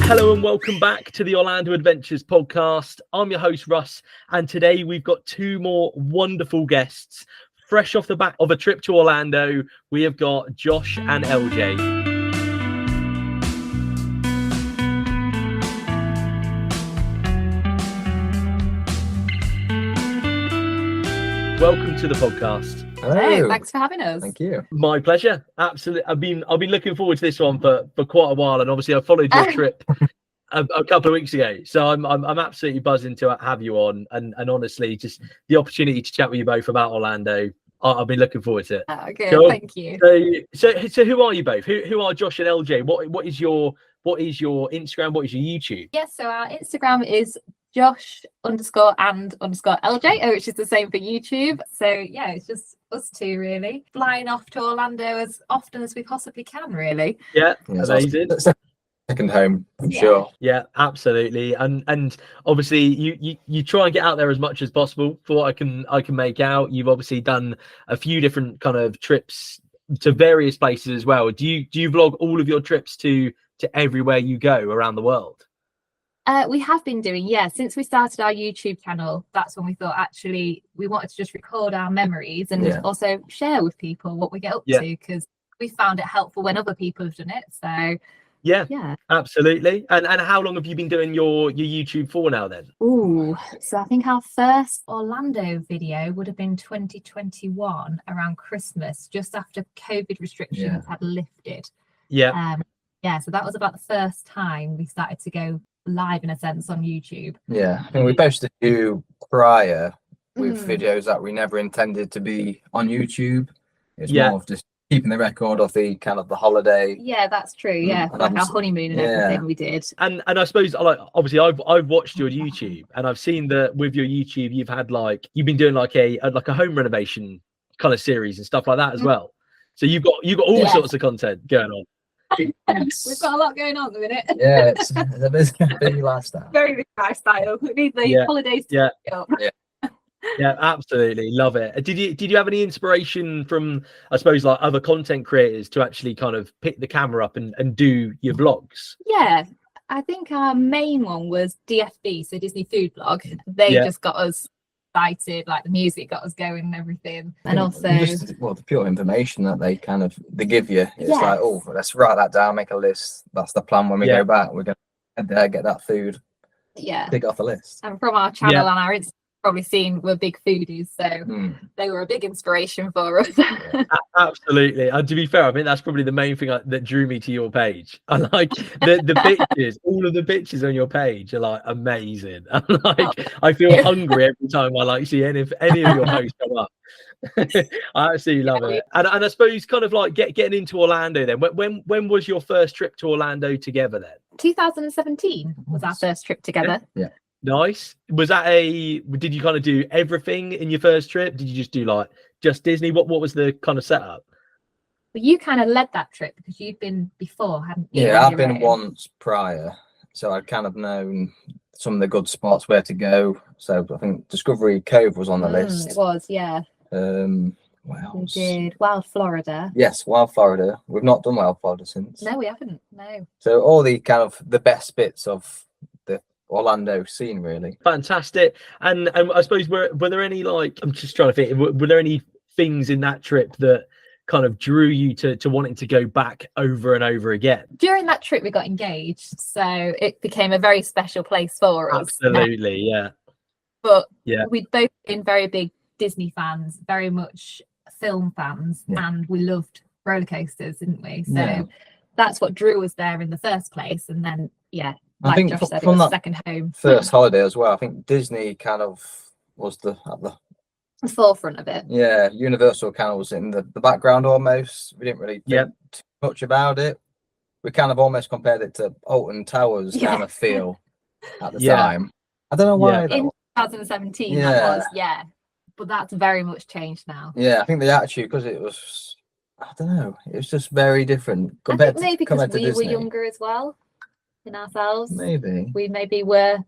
Hello and welcome back to the Orlando Adventures podcast. I'm your host, Russ, and today we've got two more wonderful guests. Fresh off the back of a trip to Orlando, we have got Josh and LJ. Welcome to the podcast. Hey, thanks for having us. Thank you. My pleasure. Absolutely. I've been looking forward to this one for quite a while, and obviously I followed your trip a couple of weeks ago. So I'm absolutely buzzing to have you on, and honestly, just the opportunity to chat with you both about Orlando. I've been looking forward to it. Oh, good. Cool. Thank you. So who are you both? Who are Josh and LJ? What is your Instagram? What is your YouTube? Yes, so our Instagram is Josh_and_LJ, which is the same for YouTube. So yeah, it's just us two really flying off to Orlando as often as we possibly can, really. Yeah, amazing. Second home, I'm sure. Yeah, absolutely. And obviously you try and get out there as much as possible. For what I can make out, you've obviously done a few different kind of trips to various places as well. Do you vlog all of your trips to everywhere you go around the world? We have been doing, since we started our YouTube channel. That's when we thought actually we wanted to just record our memories and also share with people what we get up to, because we found it helpful when other people have done it. So yeah, absolutely. And how long have you been doing your YouTube for now then? So I think our first Orlando video would have been 2021 around Christmas, just after COVID restrictions had lifted. So that was about the first time we started to go live in a sense on YouTube. I think we posted a few prior with videos that we never intended to be on YouTube. It's more of just keeping the record of the kind of the holiday. That's true. Like our honeymoon and everything we did. And I suppose, like, obviously I've watched your YouTube, and I've seen that with your YouTube you've been doing like a home renovation kind of series and stuff like that as well. So you've got all sorts of content going on. We've got a lot going on at the minute. It's a busy lifestyle. Very big lifestyle. We need the holidays to up. Yeah, absolutely love it. Did you have any inspiration from, I suppose, like other content creators to actually kind of pick the camera up and do your vlogs? I think our main one was DFB, so Disney Food Blog. They just got us excited, like the music got us going and everything, and also just, the pure information that they give you. It's like, let's write that down, make a list. That's the plan when we go back. We're gonna head there, get that food, tick off the list. And from our channel and our Instagram, probably seen we're big foodies, so they were a big inspiration for us. Absolutely. And to be fair, I think that's probably the main thing that drew me to your page. I like the pictures. All of the pictures on your page are like amazing. I feel hungry every time I see any of your posts come up. I absolutely love it. And I suppose kind of like getting into Orlando then. When was your first trip to Orlando together then? 2017 was our first trip together. Nice. Was that did you kind of do everything in your first trip? Did you just do just Disney? What was the kind of setup? Well, you kind of led that trip because you'd been before, hadn't you? I've been once prior, so I'd kind of known some of the good spots where to go. So I think Discovery Cove was on the list. It was, What else? We did Wild Florida. Yes, Wild Florida. We've not done Wild Florida since. No, we haven't. No. So all the kind of the best bits of the Orlando scene, really. Fantastic. And I suppose were there any I'm just trying to think, were there any things in that trip that kind of drew you to wanting to go back over and over again? During that trip we got engaged, so it became a very special place for us. Absolutely. But we'd both been very big Disney fans, very much film fans, and we loved roller coasters, didn't we? So that's what drew us there in the first place. And then I think Josh said, from it was that second home. First holiday as well. I think Disney kind of was at the forefront of it. Universal kind of was in the background almost. We didn't really think too much about it. We kind of almost compared it to Alton Towers kind of feel at the time. I don't know why. In 2017, that was, but that's very much changed now. I think the attitude, because it was, I don't know, it was just very different compared maybe to because we Disney. were younger as well in ourselves. Maybe we were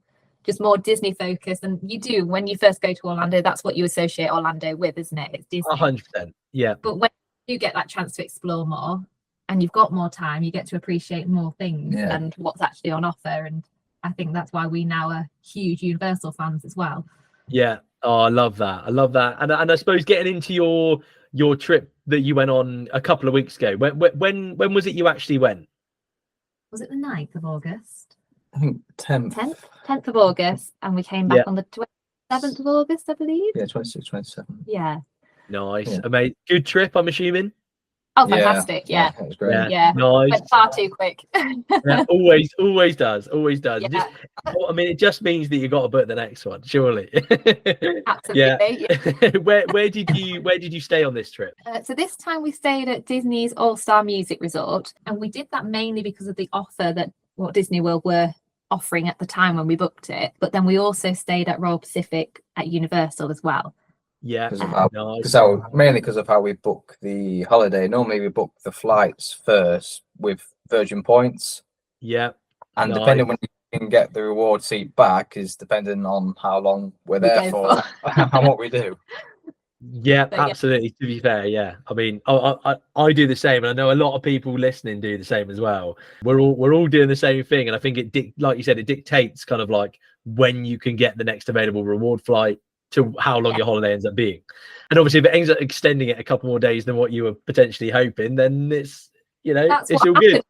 just more Disney focused, and you do when you first go to Orlando, that's what you associate Orlando with, isn't it? It's Disney. 100%. Yeah. But when you get that chance to explore more, and you've got more time, you get to appreciate more things and what's actually on offer. And I think that's why we now are huge Universal fans as well. Yeah. Oh, I love that. I love that. And I suppose getting into your trip that you went on a couple of weeks ago, when was it you actually went? Was it the 9th of August? I think 10th of August, and we came back on the 27th of August, I believe. Yeah, 26, 27. Yeah. Nice. Yeah. Amazing. Good trip, I'm assuming. Oh, fantastic. Yeah. That was great. Yeah. Nice. Went far too quick. Yeah, always does. Yeah. Just, I mean, it just means that you got to book the next one, surely. Absolutely. Yeah. Where did you stay on this trip? So this time we stayed at Disney's All-Star Music Resort, and we did that mainly because of the offer that Walt Disney World were offering at the time when we booked it. But then we also stayed at Royal Pacific at Universal as well. Yeah, mainly because of how we book the holiday. Normally we book the flights first with Virgin Points. Yeah, and depending when you can get the reward seat back is depending on how long we're there for and what we do. Yeah, absolutely. To be fair, yeah. I mean, I do the same, and I know a lot of people listening do the same as well. We're all doing the same thing, and I think like you said, it dictates kind of like when you can get the next available reward flight to how long your holiday ends up being. And obviously if it ends up extending it a couple more days than what you were potentially hoping, then it's it's all good.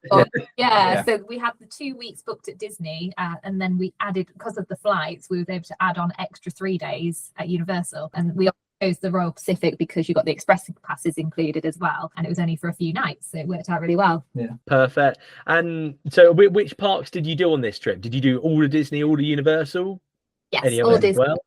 Yeah, so we had the 2 weeks booked at Disney, and then we added, because of the flights, we were able to add on extra 3 days at Universal, and we chose the Royal Pacific because you got the express passes included as well, and it was only for a few nights, so it worked out really well. Yeah, perfect. And so which parks did you do on this trip? Did you do all the Disney, all the Universal? Yes, all Disney. Well?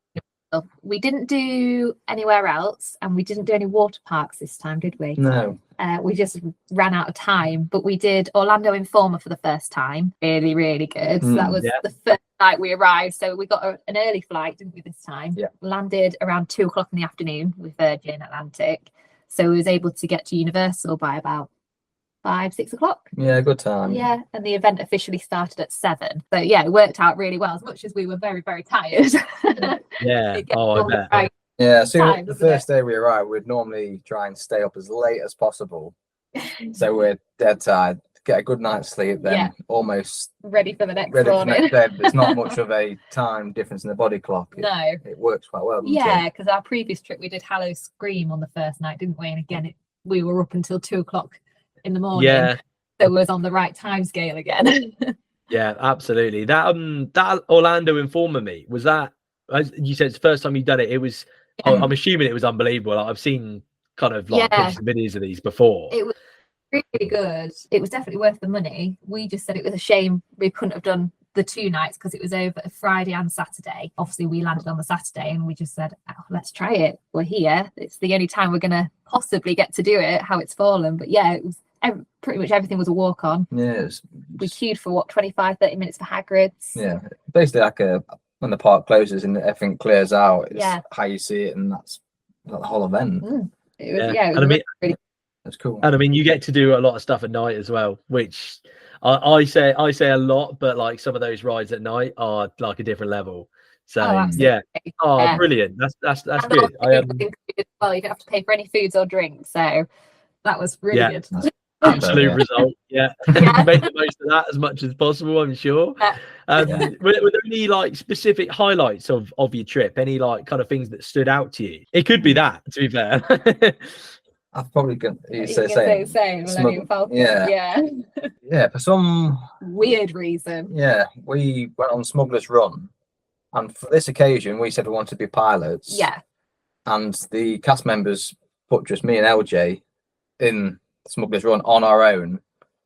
We didn't do anywhere else, and we didn't do any water parks this time, did we? No. We just ran out of time, but we did Orlando Informer for the first time. Really, really good. So that was the first night we arrived. So we got an early flight, didn't we, this time? Yeah. Landed around 2 o'clock in the afternoon with Virgin Atlantic. So we was able to get to Universal by about 5-6 o'clock. Yeah, good time. Yeah, and the event officially started at 7. So yeah, it worked out really well, as much as we were very, very tired. Yeah. Oh, I bet. Right. Yeah, so the first day we arrived, we'd normally try and stay up as late as possible. So we're dead tired, get a good night's sleep, then almost ready for the next morning. There's not much of a time difference in the body clock. It works quite well. Yeah, because our previous trip we did Hallow Scream on the first night, didn't we? And again, we were up until 2 o'clock in the morning. Yeah, so it was on the right time scale again. Yeah, absolutely. That Orlando Informer meet, was that, as you said, it's the first time you've done it? It was. I'm assuming it was unbelievable. I've seen kind of like videos of these before. It was really good. It was definitely worth the money. We just said it was a shame we couldn't have done the 2 nights because it was over Friday and Saturday. Obviously, we landed on the Saturday, and we just said, let's try it. We're here. It's the only time we're going to possibly get to do it, how it's fallen. But yeah, it was pretty much everything was a walk on. Yeah. We queued for 25-30 minutes for Hagrid's. Yeah. Basically like when the park closes and everything clears out, it's how you see it, and that's the whole event. It was, really that's cool. And I mean, you get to do a lot of stuff at night as well, which I say a lot, but like some of those rides at night are like a different level. So brilliant. That's good. Well, you don't have to pay for any foods or drinks, so that was really good. Absolute result. Yeah. Make the most of that as much as possible, I'm sure. Were there any like specific highlights of your trip? Any like kind of things that stood out to you? It could be that, to be fair. I've probably got say same. Yeah, for some weird reason. Yeah, we went on Smuggler's Run, and for this occasion we said we wanted to be pilots. Yeah. And the cast members put just me and LJ in Smuggler's Run on our own,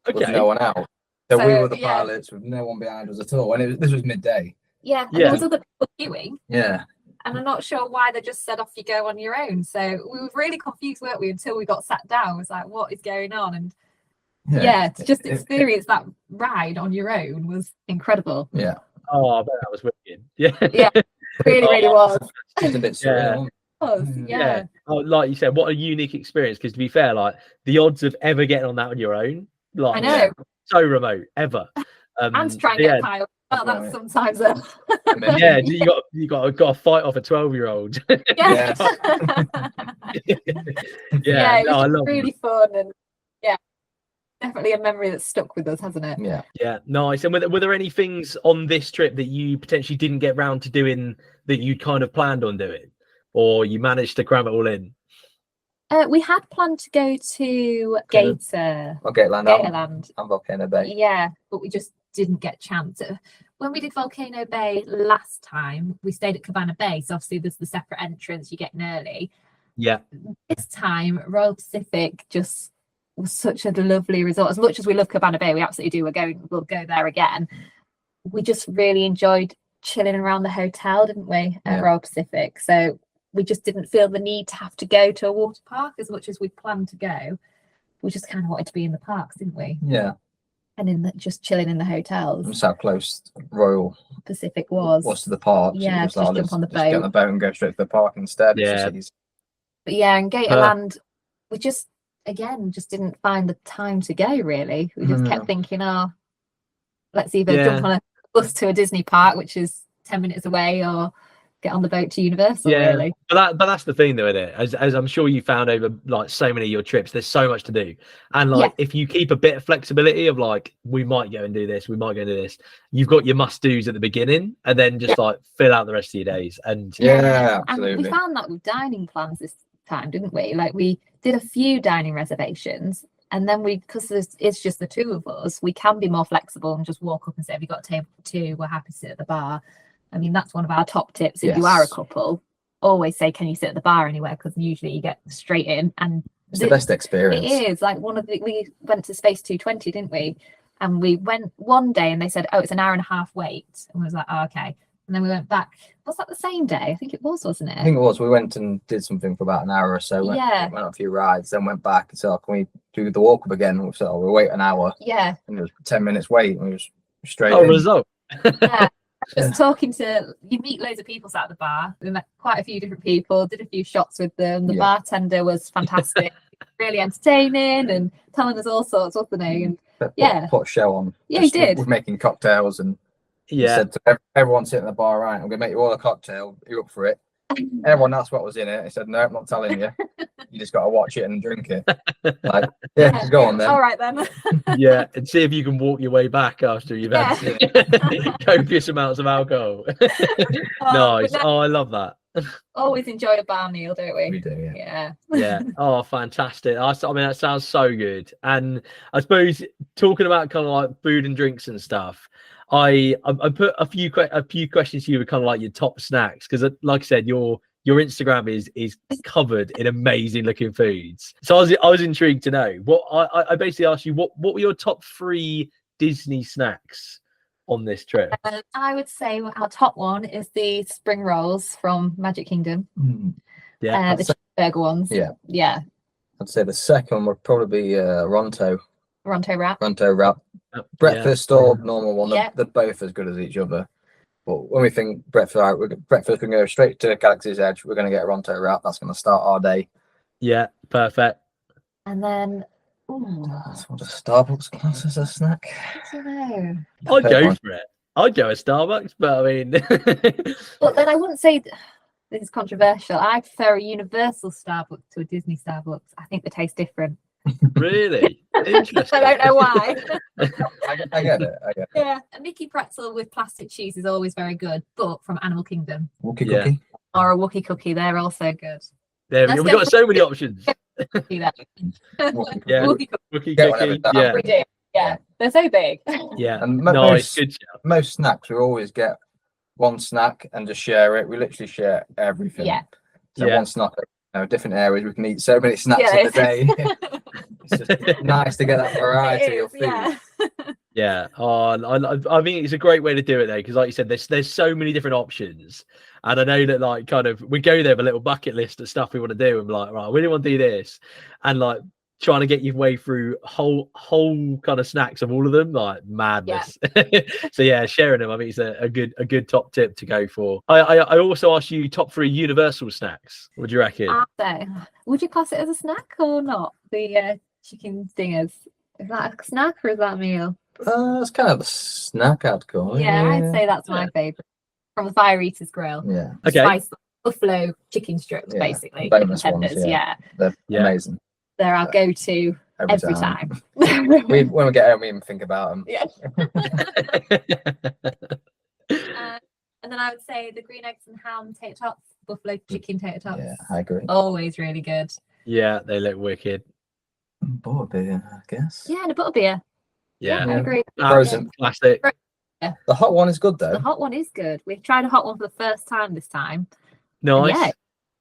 with no one else. So we were the pilots with no one behind us at all, and this was midday. Yeah, and there was other people queuing. Yeah. And I'm not sure why they just said off you go on your own. So we were really confused, weren't we, until we got sat down. It was like, what is going on? And to just experience that ride on your own was incredible. Yeah. Oh, I bet that was wicked. Yeah. Yeah, really was. Just a bit surreal. Yeah. Oh, like you said, what a unique experience. Because to be fair, like the odds of ever getting on that on your own, like I know, so remote ever. And to try and get a pilot. Well, that's sometimes you got to fight off a 12-year-old. Yeah. Yeah, it was really fun, and definitely a memory that's stuck with us, hasn't it? Yeah, nice. And were there any things on this trip that you potentially didn't get round to doing that you kind of planned on doing, or you managed to cram it all in? We had planned to go to Gatorland and Volcano Bay. Yeah, but we just didn't get a chance. When we did Volcano Bay last time, we stayed at Cabana Bay, so obviously there's the separate entrance, you get in early. Yeah. This time, Royal Pacific just was such a lovely resort. As much as we love Cabana Bay, we absolutely do. We'll go there again. We just really enjoyed chilling around the hotel, didn't we, at Royal Pacific? So we just didn't feel the need to have to go to a water park as much as we planned to go. We just kind of wanted to be in the parks, didn't we? Yeah. And just chilling in the hotels. That's how close Royal Pacific was to the park. Yeah, just jump on the boat. Get on the boat and go straight to the park instead. Yeah. But yeah, and Gatorland, we just didn't find the time to go, really. We just kept thinking, let's either jump on a bus to a Disney park, which is 10 minutes away, or get on the boat to Universal, really. But that's the thing, though, isn't it? As I'm sure you found over like so many of your trips, there's so much to do. And like if you keep a bit of flexibility of like, we might go and do this, we might go and do this, you've got your must-dos at the beginning, and then just like fill out the rest of your days. And absolutely. And we found that with dining plans this time, didn't we? Like, we did a few dining reservations, and then because it's just the two of us, we can be more flexible and just walk up and say, have you got a table for two? We're happy to sit at the bar. I mean, that's one of our top tips. If you are a couple, always say, can you sit at the bar anywhere? Because usually you get straight in, and it's the best experience. It is. Like, we went to Space 220, didn't we? And we went one day and they said, it's an hour and a half wait. And we was like, okay. And then we went back. Was that the same day? I think it was, wasn't it? I think it was. We went and did something for about an hour or so. Went on a few rides, then went back and said, can we do the walk up again? So we'll wait an hour. Yeah. And it was 10 minutes wait, and we was straight in. Result. Yeah. Just talking to, you meet loads of people sat at the bar. We met quite a few different people, did a few shots with them. The bartender was fantastic, really entertaining and telling us all sorts, wasn't he? And put a show on. Yeah, he did. We're making cocktails, and he said to everyone sitting at the bar, right, I'm gonna make you all a cocktail. You're up for it? Everyone asked what was in it. He said, no, I'm not telling you. You just got to watch it and drink it. Like, just go on then. All right then. And see if you can walk your way back after you've had copious amounts of alcohol. Nice. I love that. Always enjoy a bar meal, don't we? We do, yeah. Oh, fantastic. I mean, that sounds so good. And I suppose talking about kind of like food and drinks and stuff, I put a few questions to you with kind of like your top snacks, because like I said, your Instagram is covered in amazing looking foods. So I was intrigued to know what I basically asked you, what were your top 3 Disney snacks on this trip? I would say our top one is the spring rolls from Magic Kingdom. Yeah, the cheeseburger ones. Yeah. I'd say the second one would probably be Ronto wrap. Breakfast or normal one. They're both as good as each other. But when we think breakfast, we can go straight to Galaxy's Edge. We're going to get a Ronto wrap. That's going to start our day. Yeah, perfect. And then, that's what a Starbucks class as a snack. I don't know. I'd go for it. I'd go a Starbucks, but I mean, but then I wouldn't say this is controversial. I prefer a Universal Starbucks to a Disney Starbucks. I think they taste different. Really? Interesting. I don't know why. I get it. Yeah, a Mickey pretzel with plastic cheese is always very good, but from Animal Kingdom. Wookie cookie. Or a Wookie cookie, they're also good. There we go. We've got so many options. Wookie cookie. Yeah, they're so big. Yeah, and nice. Most snacks, we always get one snack and just share it. We literally share everything. Yeah. So one snack, different areas. We can eat so many snacks in a day. It's just nice to get that variety of food. Yeah. I mean, it's a great way to do it though, because like you said, there's so many different options, and I know that like kind of we go there with a little bucket list of stuff we want to do, and we're like, right, we really want to do this, and like trying to get your way through whole kind of snacks of all of them, like madness. So yeah, sharing them, I mean, it's a good top tip to go for. I also asked you top 3 Universal snacks. What do you reckon? Would you class it as a snack or not? The chicken stingers, is that a snack or is that a meal? It's kind of a snack, I'd call it. Yeah, I'd say that's my favorite from the Fire Eaters Grill. Yeah. Okay. Spiced buffalo chicken strips, basically. Bonus ones, They're amazing. They're our go-to Every time. When we get home, we even think about them. Yeah. And then I would say the green eggs and ham tater tots, buffalo chicken tater tots. Yeah, I agree. Always really good. Yeah, they look wicked. Butterbeer, I guess. Yeah, and a butterbeer. Yeah, I agree. Frozen plastic. The hot one is good though. The hot one is good. We tried a hot one for the first time this time. Nice. Yeah,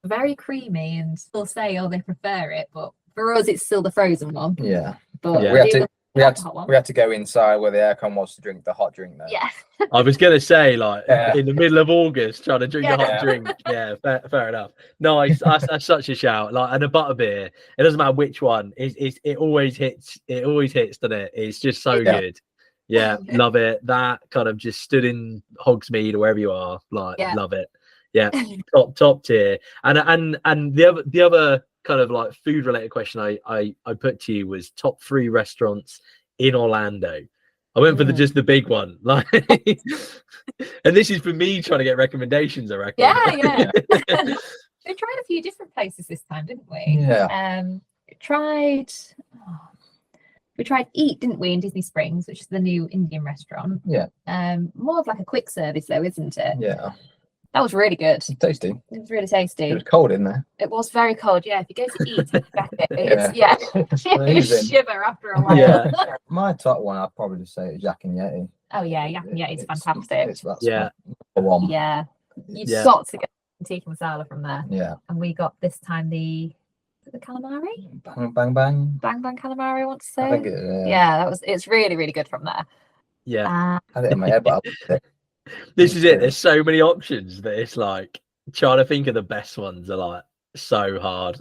very creamy, and they'll say, oh, they prefer it, but for us, it's still the frozen one. Yeah. But Yeah. We had to go inside where the aircon was to drink the hot drink there. Yeah. I was gonna say, like, Yeah. in the middle of August, trying to drink a hot Yeah. drink. Yeah, fair enough. Nice. That's such a shout. Like, and a butterbeer. It doesn't matter which one. It always hits. It always hits, doesn't it? It's just so good. Yeah, love it. That kind of just stood in Hogsmeade or wherever you are. Like, love it. Yeah, top tier. And the other kind of like food related question I put to you was top 3 restaurants in Orlando. I went for just the big one, like, and this is for me trying to get recommendations, I reckon. Yeah. We tried a few different places this time, didn't we? Yeah. We tried Eat, didn't we, in Disney Springs, which is the new Indian restaurant. Yeah. More of like a quick service though, isn't it? Yeah. That was really good. It's tasty. It was really tasty. It was cold in there. It was very cold. Yeah, if you go to Eat, It's you freezing. shiver after a while. Yeah. My top one, I'd probably just say is Yak and Yeti. Oh yeah, Yak and Yeti's fantastic. That's Yeah. the one. Yeah, you've Yeah. got to get tikka masala from there. Yeah. And we got this time the calamari, Bang bang. bang calamari. I want to say. I think it, Yeah, it's really really good from there. Yeah. I had it in my head, but This is it. There's so many options that it's like trying to think of the best ones are like so hard.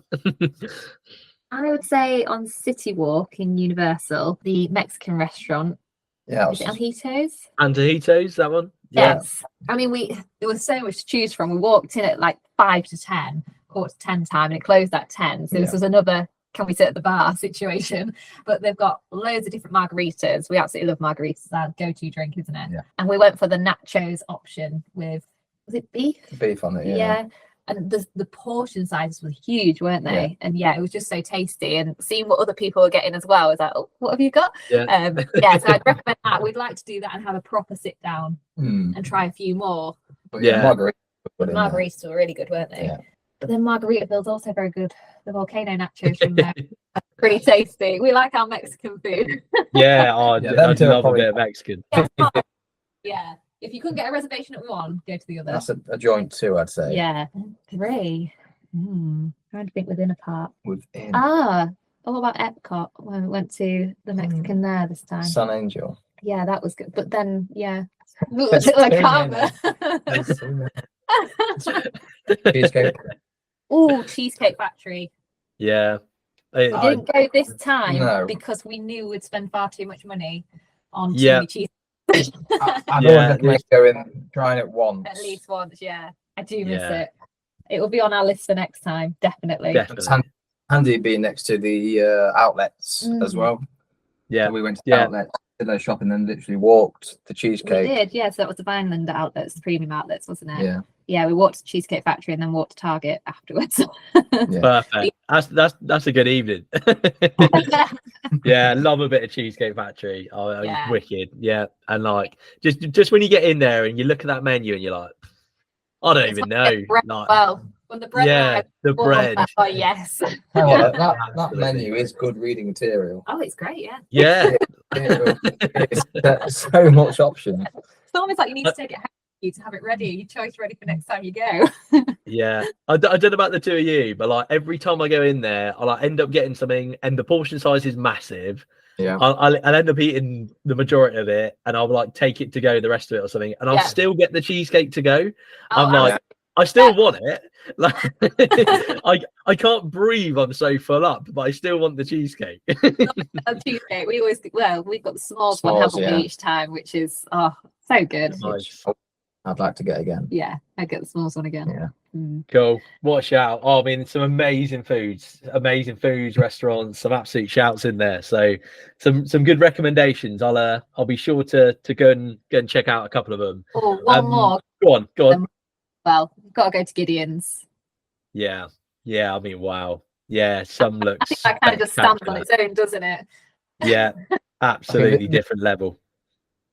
I would say on City Walk in Universal, the Mexican restaurant. yeah, Is it Anjitos? Antojitos, that one. Yeah. Yes. I mean, there was so much to choose from. We walked in at like 5 to 10, quarter to 10 time, and it closed at 10. So this was another can we sit at the bar situation. But they've got loads of different margaritas. We absolutely love margaritas. Our go-to drink, isn't it? Yeah. And we went for the nachos option with, was it beef? Beef on it, Yeah. And the portion sizes were huge, weren't they? Yeah. And yeah, it was just so tasty. And seeing what other people were getting as well, I was like, oh, what have you got? Yeah. So I'd recommend that. We'd like to do that and have a proper sit down and try a few more. But yeah, Margaritas were really good, weren't they? Yeah. But then Margaritaville's also very good. The volcano nachos from there, pretty tasty. We like our Mexican food. Yeah, I'd love a bit of Mexican. Yeah. If you couldn't get a reservation at one, go to the other. That's a joint too, I'd say. Yeah. 3. Trying to think within a park. Within. What about Epcot when we went to the Mexican there this time? Sun Angel. Yeah, that was good. But then, yeah, a little bit like Karma. Cheesecake. Oh, Cheesecake Factory. Yeah. We didn't go this time because we knew we'd spend far too much money on too many cheese. I'd always recommend going trying it once. At least once, yeah. I do miss it. It will be on our list for next time, definitely. It's handy being next to the outlets as well. Yeah. So we went to the outlets, did no shopping, then literally walked the Cheesecake. We did, yeah. So that was the Vineland outlets, the premium outlets, wasn't it? Yeah. Yeah, we walked to Cheesecake Factory and then walked to Target afterwards. Perfect. That's a good evening. Yeah, love a bit of Cheesecake Factory. It's wicked. Yeah, and like just when you get in there and you look at that menu and you're like, I don't even know. Like, when the bread. The bread. Oh yes. That menu is good reading material. Oh, it's great. Yeah. Yeah. It's so much options. It's almost like you need to take it home to have it ready, your choice ready for next time you go. Yeah, I don't know about the two of you, but like every time I go in there, I'll end up getting something, and the portion size is massive. Yeah, I'll end up eating the majority of it, and I'll like take it to go the rest of it or something, and I'll still get the cheesecake to go. I'm like, I still want it. Like, I can't breathe. I'm so full up, but I still want the cheesecake. Cheesecake. We've got the small one, haven't we, each time, which is so good. Nice. I'd like to get again. Yeah, I get the smallest one again. Yeah. Cool. What a shout. I mean, some amazing foods, restaurants, some absolute shouts in there. So some good recommendations. I'll be sure to go and check out a couple of them. Oh, one more. Go on. Well, we've got to go to Gideon's. Yeah. I mean, wow. Yeah, some looks. I think that kind of just stands on its own, doesn't it? Yeah, absolutely different level.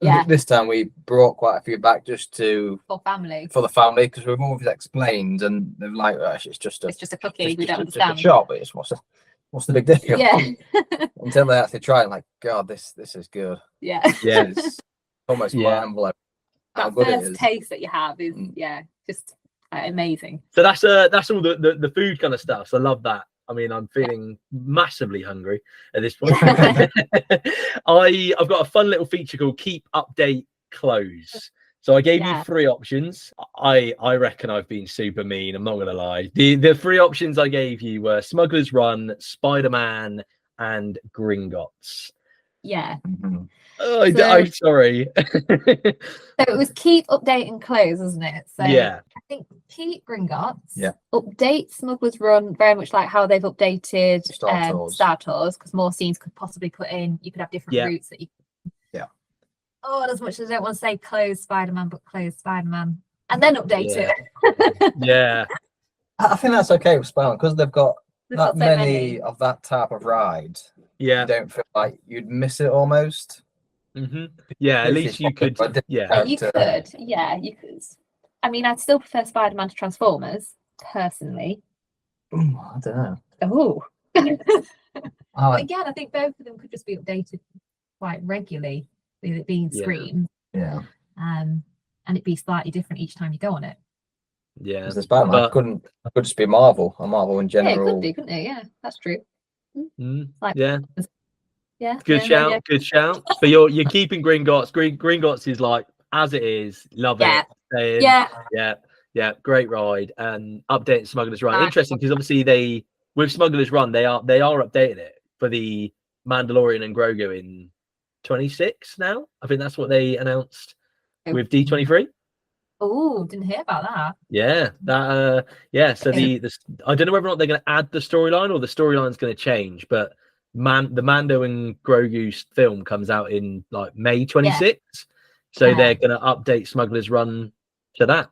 Yeah. This time we brought quite a few back just to for the family because we've always explained, and they're like, oh, it's just a cookie. We don't just understand. a shop. But it's what's the big deal? Yeah. Until they actually try and like, God, this is good. Yeah. Yeah. It's almost mind blowing how That good it first is. taste that you have is just amazing. So that's all the food kind of stuff. So I love that. I mean, I'm feeling massively hungry at this point. I've got a fun little feature called Keep, Update, Close. So I gave you 3 options. I reckon I've been super mean. I'm not going to lie. The 3 options I gave you were Smuggler's Run, Spider-Man, and Gringotts. Yeah. Mm-hmm. Oh, I'm sorry. So it was Keep, Update, and Close, wasn't it? So yeah. I think Keep Gringotts. Yeah. Update Smuggler's Run, very much like how they've updated Star Tours, because more scenes could possibly put in. You could have different routes that you. Yeah. Oh, as much as I don't want to say Close Spider-Man, but Close Spider-Man, and then update it. Yeah. I think that's okay with Spider-Man because they've got so many of that type of ride. Yeah. You don't feel like you'd miss it almost. Mm-hmm. Yeah, at least you could. Yeah, you could. Yeah, you could. I mean, I'd still prefer Spider-Man to Transformers, personally. Ooh, I don't know. Oh. Again, I think both of them could just be updated quite regularly, with it being screens. Yeah. And it be slightly different each time you go on it. Yeah. Because the Spider-Man could just be Marvel in general. Yeah, it could be, couldn't it? Yeah, that's true. Yeah. Good shout. Good shout. But you're keeping Gringotts. Gringotts is like as it is. Love it. Yeah. Great ride. And updating Smuggler's Run. Interesting because obviously with Smuggler's Run they are updating it for the Mandalorian and Grogu in 26 now. I think that's what they announced with D23. Oh, didn't hear about that. Yeah, So the I don't know whether or not they're going to add the storyline or the storyline's going to change, but the Mando and Grogu film comes out in like May 26th, so they're going to update Smuggler's Run to that.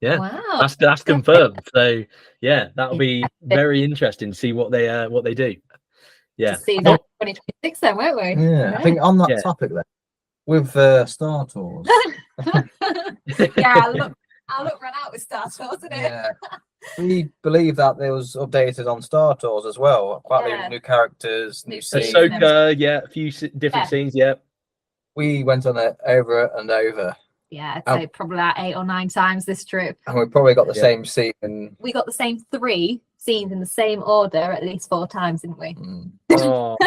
Yeah, wow, that's confirmed. So yeah, that'll be very interesting to see what they do. Yeah, to see that 2026 then, won't we? Yeah, I think on that topic then, with Star Tours. I'll look run out with Star Tours, isn't it? Yeah. We believe that there was updated on Star Tours as well. Quite a new characters, new scenes. Ahsoka, a few different scenes. Yeah. We went on it over and over. Yeah, I'd say probably like 8 or 9 times this trip. And we probably got the same scene. We got the same 3 scenes in the same order at least 4 times, didn't we? Oh,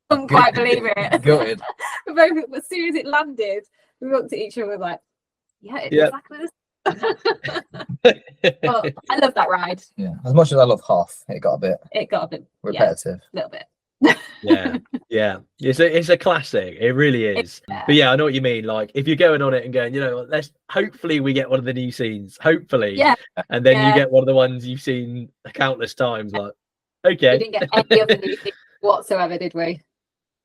couldn't quite believe it. Good. As soon as it landed, we looked at each other like, it's exactly this. But I love that ride. Yeah, as much as I love Hoth, it got a bit repetitive. A little bit. yeah. It's a classic. It really is. But yeah, I know what you mean. Like if you're going on it and going, let's hopefully we get one of the new scenes. Hopefully. And then you get one of the ones you've seen countless times. Like, okay. We didn't get any of the new things whatsoever, did we?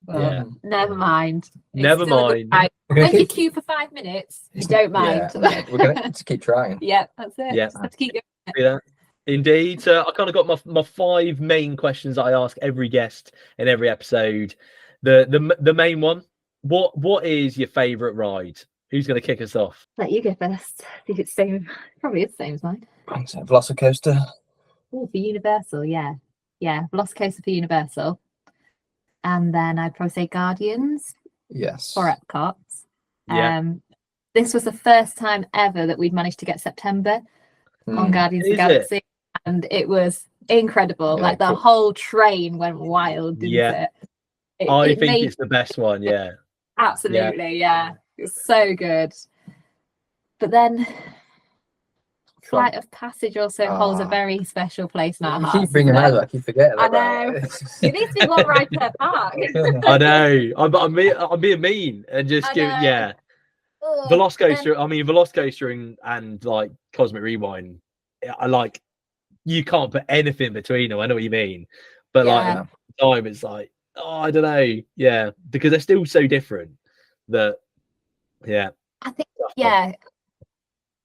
Well, never mind. Never mind. When you queue for 5 minutes, you don't mind. We're going to keep trying. Yeah, that's it. Yeah. Just have to keep going. Yeah. Indeed. So I kind of got my 5 main questions that I ask every guest in every episode. The main one, what is your favourite ride? Who's going to kick us off? Let you go first. I think it's probably the same as mine. Velocicoaster. Oh, for Universal, yeah. Velocicoaster for Universal. And then I'd probably say Guardians. Yes. For Epcot. This was the first time ever that we'd managed to get September on Guardians of the Galaxy. And it was incredible. Like the whole train went wild, didn't it? I think it's the best one, Absolutely, It's so good. But then Flight of Passage also holds a very special place in our hearts. Keep bringing that up. I keep forgetting. I know. It needs to be one ride per park. I know. I'm being mean and just Velocicoaster. I mean, Velocicoaster and like Cosmic Rewind. I like. You can't put anything between them. I know what you mean, but like at the time, it's like, I don't know. Yeah, because they're still so different. That I think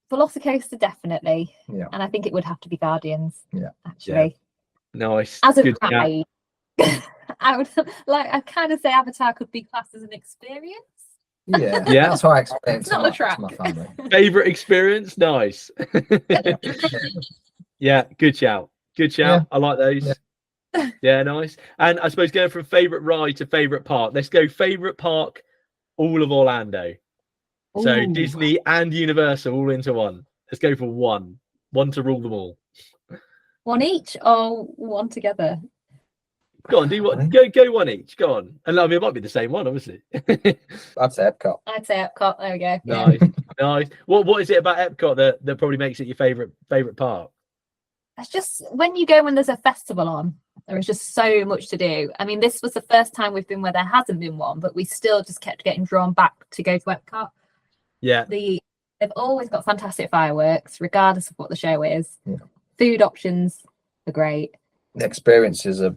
Velocicoaster definitely, and I think it would have to be Guardians. Actually, Nice. As a Good chat. ride, I kind of say Avatar could be classed as an experience. Yeah, Yeah. that's how I explain It's to not my, a track. to my family. Favorite experience? Nice. Yeah, good shout. Good shout. Yeah. I like those. Yeah, nice. And I suppose going from favorite ride to favorite park, let's go favorite park, all of Orlando. So Ooh. Disney and Universal all into one. Let's go for one to rule them all. One each or one together? Go on, do what? Go one each. Go on. And I mean, it might be the same one, obviously. I'd say Epcot. I'd say Epcot. There we go. Nice, nice. What is it about Epcot that probably makes it your favorite park? It's just when you go when there's a festival on, there is just so much to do. I mean, this was the first time we've been where there hasn't been one, but we still just kept getting drawn back to go to Epcot. Yeah. They've always got fantastic fireworks, regardless of what the show is. Yeah. Food options are great. The experiences are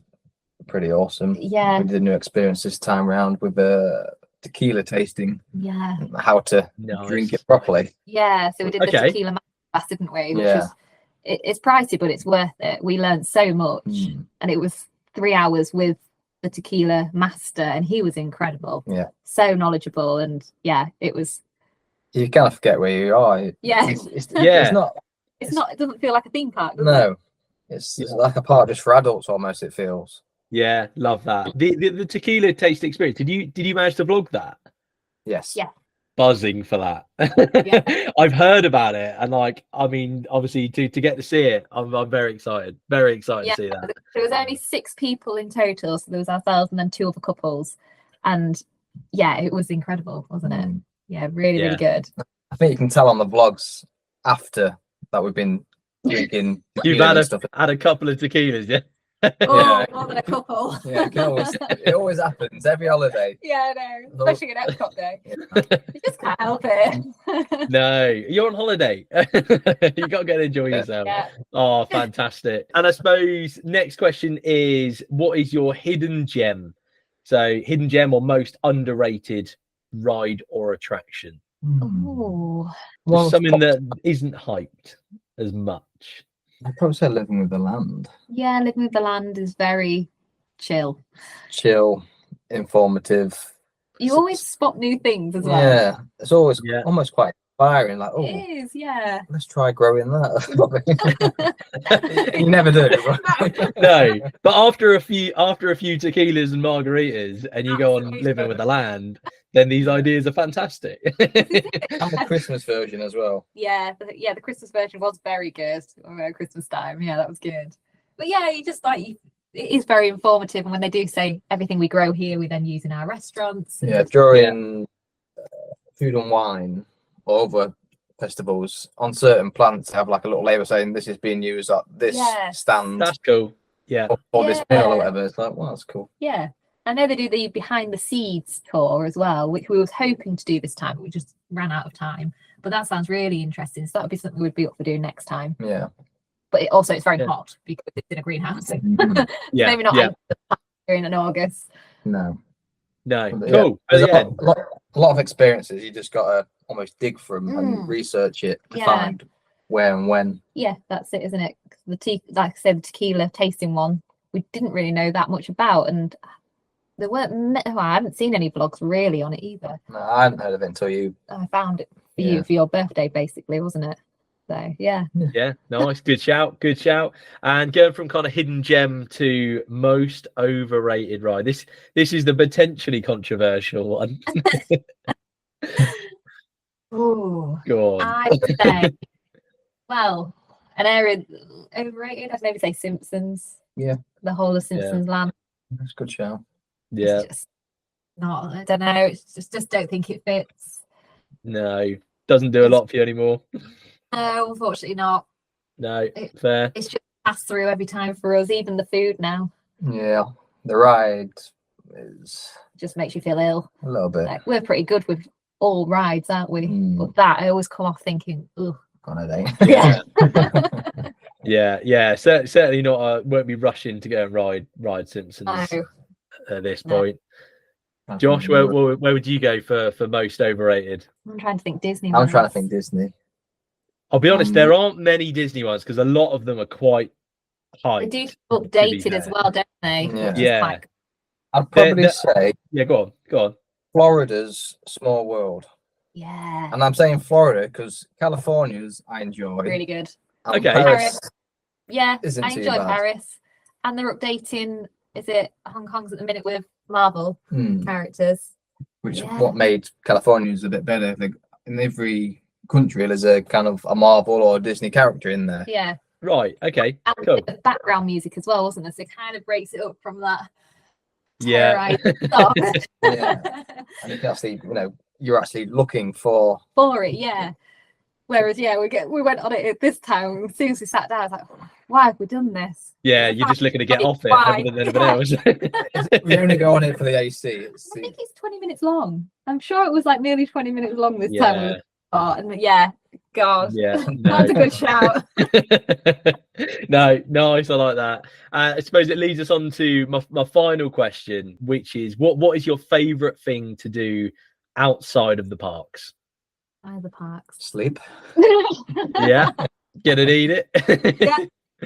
pretty awesome. Yeah. We did a new experience this time around with tequila tasting. Yeah. How to drink it properly. Yeah. So we did the tequila masterclass, didn't we? Which was, it's pricey, but it's worth it. We learned so much, and it was 3 hours with the tequila master, and he was incredible. Yeah. So knowledgeable, and it was. You kind of forget where you are. Yeah. It's not. It doesn't feel like a theme park. No. It's like a park just for adults almost. It feels. Yeah, love that. The tequila taste experience. Did you manage to vlog that? Yes. Yeah. Buzzing for that. Yeah. I've heard about it, and I mean, obviously to get to see it, I'm very excited. Very excited to see that. There was only 6 people in total, so there was ourselves and then 2 other couples, and it was incredible, wasn't it? Yeah, really good. I think you can tell on the vlogs after that we've been drinking. You've had a couple of tequilas, yeah. Oh, more than a couple. Yeah, it always happens every holiday. Yeah, I know. Especially in Epcot Day. You just can't help it. No, you're on holiday. You got to go and enjoy yourself. Yeah. Oh, fantastic. And I suppose next question is, what is your hidden gem? So hidden gem or most underrated ride or attraction? Oh, something that isn't hyped as much. I'd probably say Living with the Land. Yeah, Living with the Land is very chill, informative. You always spot new things as well. Yeah, it's always almost quite inspiring. Like, oh, it is, yeah. Let's try growing that. You never do. Right? No, but after a few tequilas and margaritas, and you go on Living with the Land, then these ideas are fantastic. And the Christmas version as well. Yeah, the Christmas version was very good around Christmas time. Yeah, that was good. But yeah, you just it is very informative. And when they do say everything we grow here, we then use in our restaurants. Yeah, during Food and Wine or other festivals, on certain plants have like a little label saying this is being used at this stand. That's cool. Yeah. Or this meal or whatever. It's like, well, that's cool. Yeah. I know they do the Behind the Seeds tour as well, which we was hoping to do this time, but we just ran out of time. But that sounds really interesting. So that would be something we'd be up for doing next time. Yeah. But it's very hot because it's in a greenhouse. Maybe not during in August. No. Cool. There's a lot of experiences. You just got to almost dig from and research it to find where and when. Yeah, that's it, isn't it? Like I said, the tequila tasting one, we didn't really know that much about, and there weren't. I haven't seen any vlogs really on it either. No, I hadn't heard of it until you. I found it for you for your birthday, basically, wasn't it? So yeah, nice, good shout. And going from kind of hidden gem to most overrated ride. This is the potentially controversial one. Oh, go on. I would say, well, an area overrated. I'd maybe say Simpsons. Yeah, the whole of Simpsons Land. That's a good show. Yeah, it's just not. I don't know. It's just don't think it fits. No, doesn't do a lot for you anymore. No, unfortunately not. No, fair. It's just pass through every time for us. Even the food now. Yeah, the ride just makes you feel ill a little bit. Like, we're pretty good with all rides, aren't we? But that I always come off thinking, ugh. On a day. Yeah. Certainly not. Won't be rushing to go and ride Simpsons at this point. Josh, where would you go for most overrated? I'm trying to think Disney. I'm trying to think Disney. I'll be honest, there aren't many Disney ones because a lot of them are quite They do updated as well, don't they? Yeah. I'd probably say. Yeah, go on. Florida's Small World. Yeah. And I'm saying Florida because California's I enjoy. Really good. Okay. Paris. Yeah, I enjoy Paris. And they're updating, is it Hong Kong's at the minute with Marvel characters? Which what made California's a bit better. In every country there's a kind of a Marvel or Disney character in there. Yeah. Right, okay. And cool. a bit of background music as well, wasn't there? So it kind of breaks it up from that. Yeah. Stuff. Yeah. And you can actually, you're actually looking for it, yeah. Whereas, we went on it at this time. As soon as we sat down, I was like, why have we done this? Yeah, you're just looking to get off it other than anything else. We only go on it for the AC. I think it's 20 minutes long. I'm sure it was like nearly 20 minutes long this time. God. Yeah, That's a good shout. No, nice. I like that. I suppose it leads us on to my final question, which is what is your favourite thing to do outside of the parks? The parks. Sleep. Yeah. Get it, eat it. Yeah.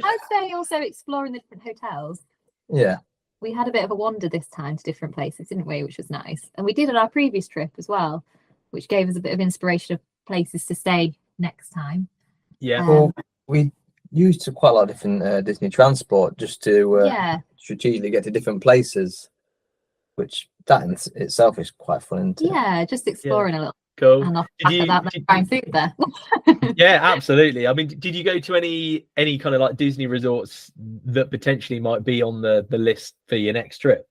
I'd say also exploring the different hotels. Yeah. We had a bit of a wander this time to different places, didn't we? Which was nice. And we did on our previous trip as well, which gave us a bit of inspiration of places to stay next time. Yeah. Well, we used quite a lot of different Disney transport just to strategically get to different places, which that in itself is quite fun. Just exploring a little. Cool. And off that, find food there. Yeah, absolutely. I mean, did you go to any kind of like Disney resorts that potentially might be on the list for your next trip?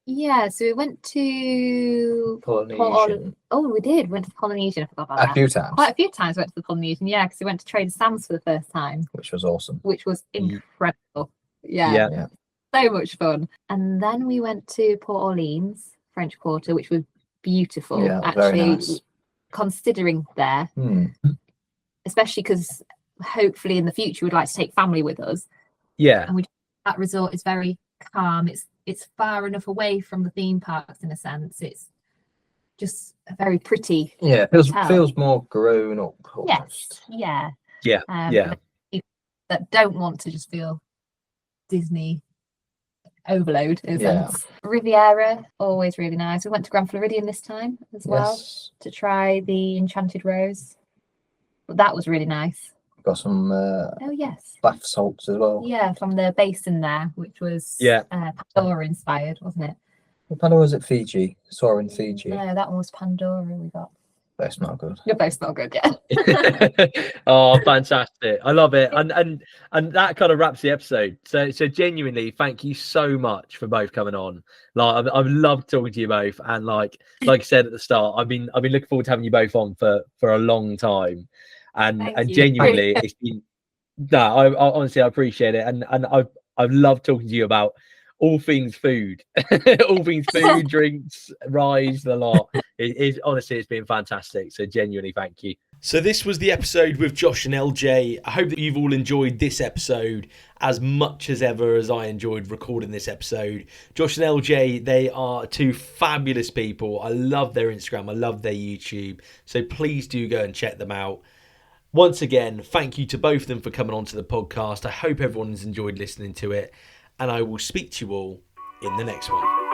Yeah, so we went to Polynesian. We did. Went to Polynesian. I forgot about that. A few times. Quite a few times went to the Polynesian, because we went to Trader Sam's for the first time. Which was awesome. Which was incredible. Yeah. So much fun. And then we went to Port Orleans, French Quarter, which was beautiful. Yeah, actually, very nice. Considering there. Especially because hopefully in the future we'd like to take family with us. Yeah. And that resort is very calm. It's far enough away from the theme parks in a sense. It's just a very pretty. Yeah, feels more grown up. Almost. Yes. Yeah. People that don't want to just feel Disney overload in a sense. Riviera, always really nice. We went to Grand Floridian this time as well to try the Enchanted Rose. But that was really nice. Got some bath salts as well. Yeah, from the basin there, which was Pandora inspired, wasn't it? The Pandora was at Fiji. Soaring Fiji. No, that one was Pandora we got. That's not good. You're both not good, yeah. Oh, fantastic. I love it. And that kind of wraps the episode. So genuinely, thank you so much for both coming on. Like I've loved talking to you both. And like I said at the start, I've been looking forward to having you both on for a long time. And genuinely it's been I honestly I appreciate it. And I've loved talking to you about all things food, drinks, rides, the lot. Honestly, it's been fantastic. So genuinely, thank you. So this was the episode with Josh and LJ. I hope that you've all enjoyed this episode as much as ever as I enjoyed recording this episode. Josh and LJ, they are two fabulous people. I love their Instagram. I love their YouTube. So please do go and check them out. Once again, thank you to both of them for coming on to the podcast. I hope everyone's enjoyed listening to it. And I will speak to you all in the next one.